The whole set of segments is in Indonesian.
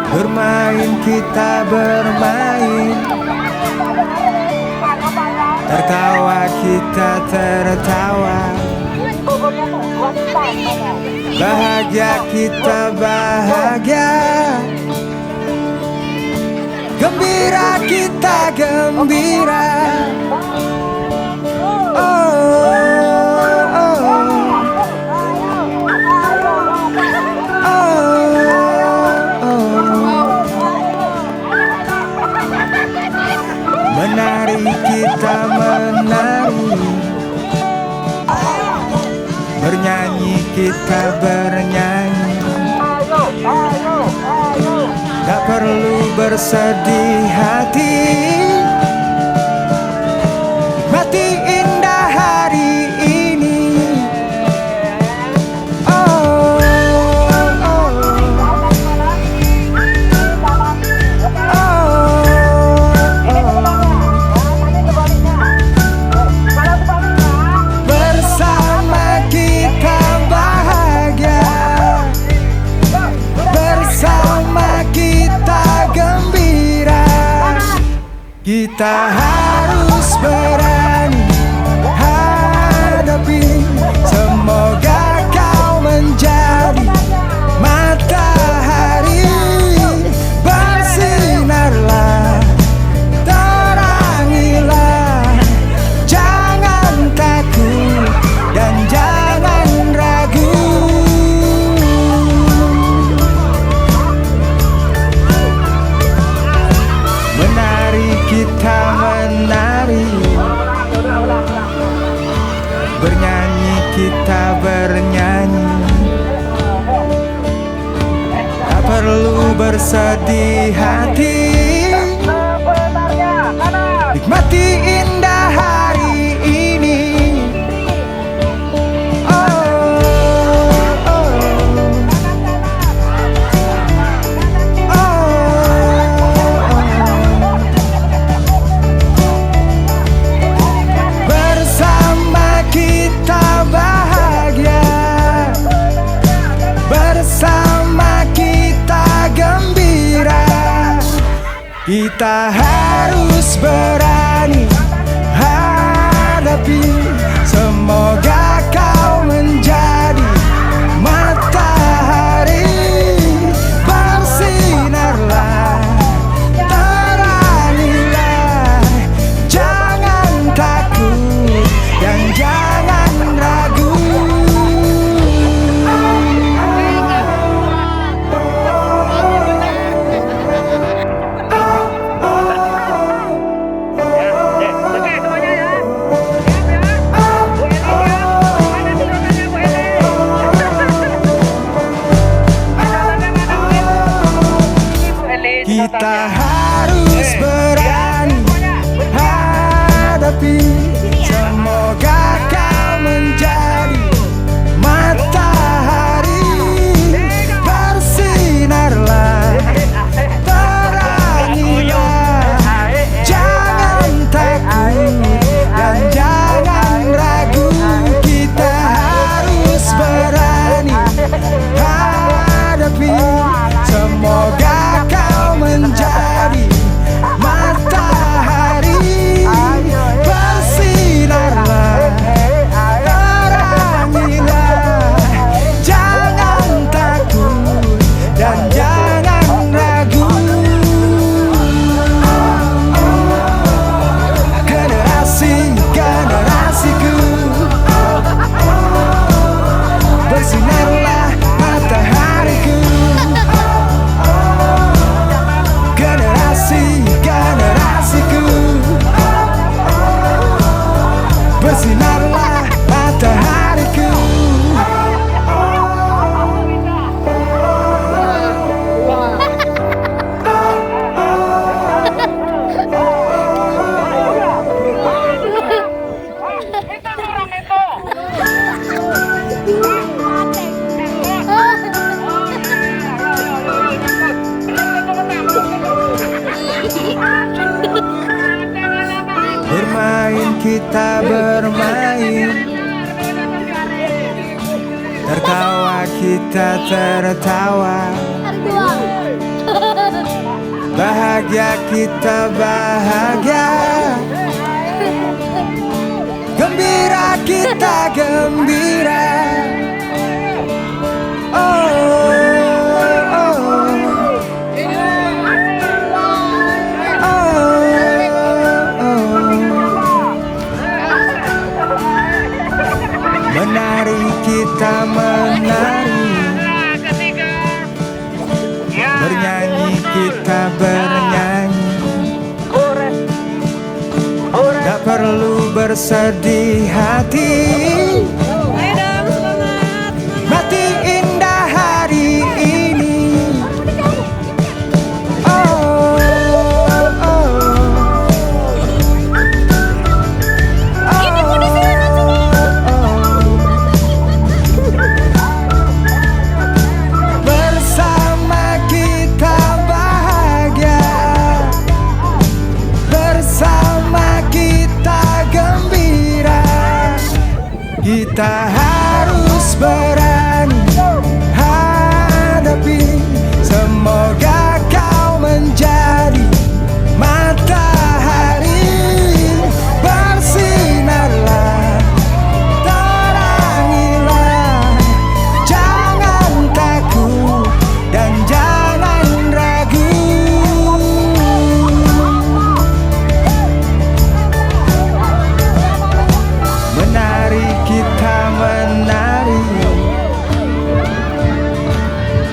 Bermain kita bermain, tertawa kita tertawa, bahagia kita bahagia, gembira kita gembira. Menari kita menari, bernyanyi kita bernyanyi. Tak perlu bersedih hati, nikmati indah hari ini. Kita harus berani hadapi, semoga kau menjadi matahari. Bersinarlah, terangilah, jangan takut dan jangan ragu. Kita menari, bernyanyi kita bernyanyi. Tak perlu bersedih hati, nikmati indah hari ini. Kita harus berani hadapi, semoga kau menjadi matahari. Bersinarlah, terangilah, jangan takut dan jangan ragu. Kita harus berani hadapi, semoga kau menjadi matahari. Bersinarlah, terangilah, jangan takut dan jangan ragu. Kita harus berani hadapi, semoga menjadi matahari. Bersinarlah, terangilah, jangan takut dan jangan ragu. Generasiku, bersinarlah matahariku. Generasiku, bersinarlah matahariku. Bermain kita bermain, tertawa kita tertawa. Bahagia kita bahagia, gembira kita gembira. Oh, oh, menari kita menari, bernyanyi kita bernyanyi. Gak perlu bersedih hati, mati indah hari ini. Oh, oh, oh. Bersama kita bahagia, bersama kita gembira. Kita harus berani hadapi. Semoga kau menjadi matahari, bersinarlah, terangilah. Jangan takut dan jangan ragu. Menari kita menari,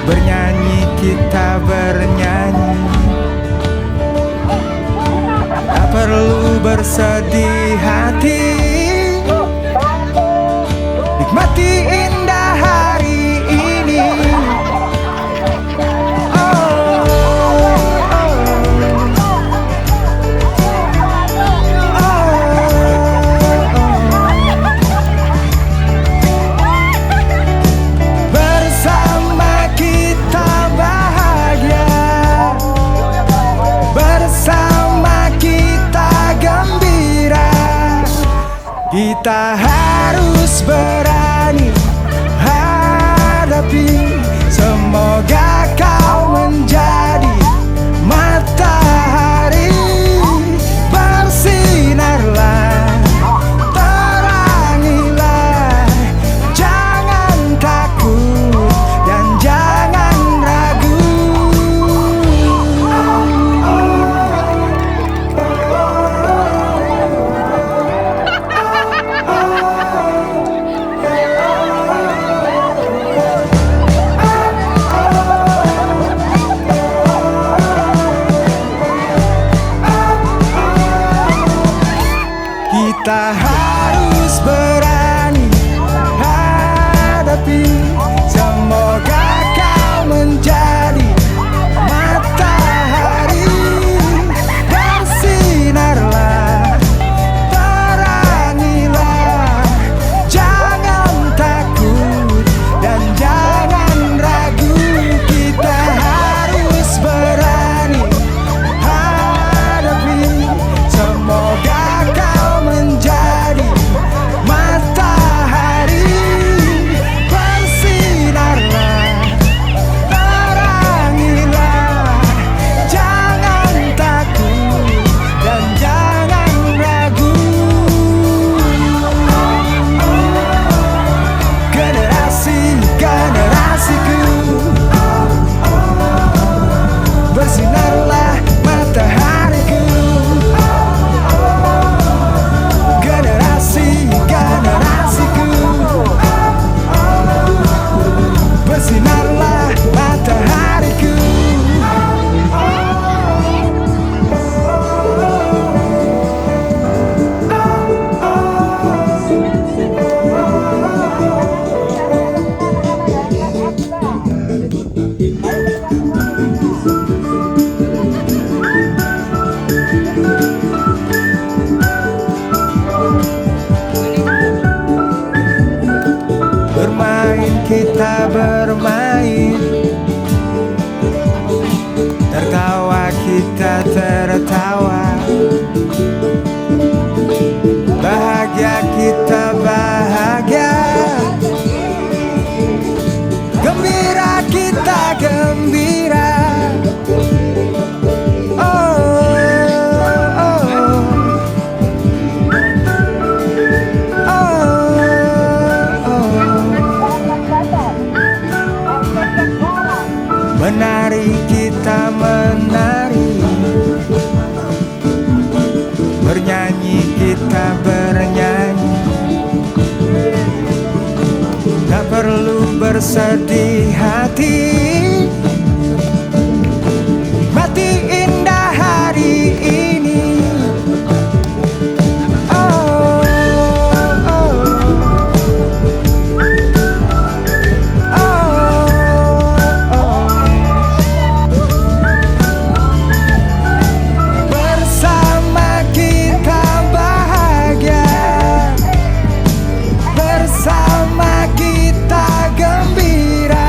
bernyanyi kita bernyanyi. Tak perlu bersedih hati, nikmati indah hari ini. Oh, oh, bersama kita bahagia, bersama kita gembira. Menari kita menari, bernyanyi kita bernyanyi. Tak perlu bersedih hati, nikmati indah hari ini. Oh, oh, oh, oh. Bersama kita bahagia, bersama kita gembira.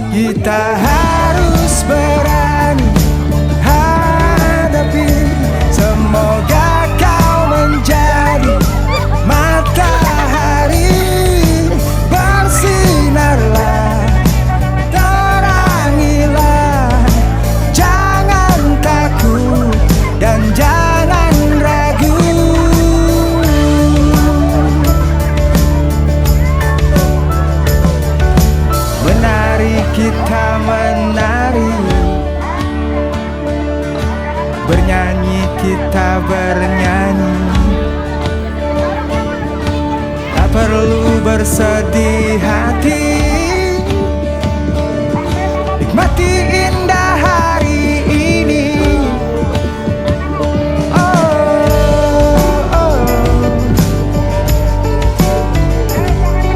Kita harus berani hadapi. Semoga kau menjadi matahari, bersinarlah, terangilah. Jangan takut dan jangan ragu. Menari kita menari, bernyanyi kita bernyanyi. Tak perlu bersedih hati, nikmati indah hari ini. Oh, oh,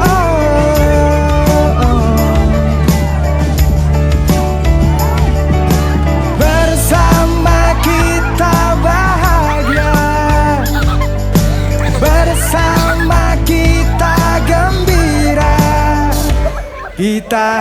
oh, oh. Bersama kita bahagia, bersama kita gembira. Kita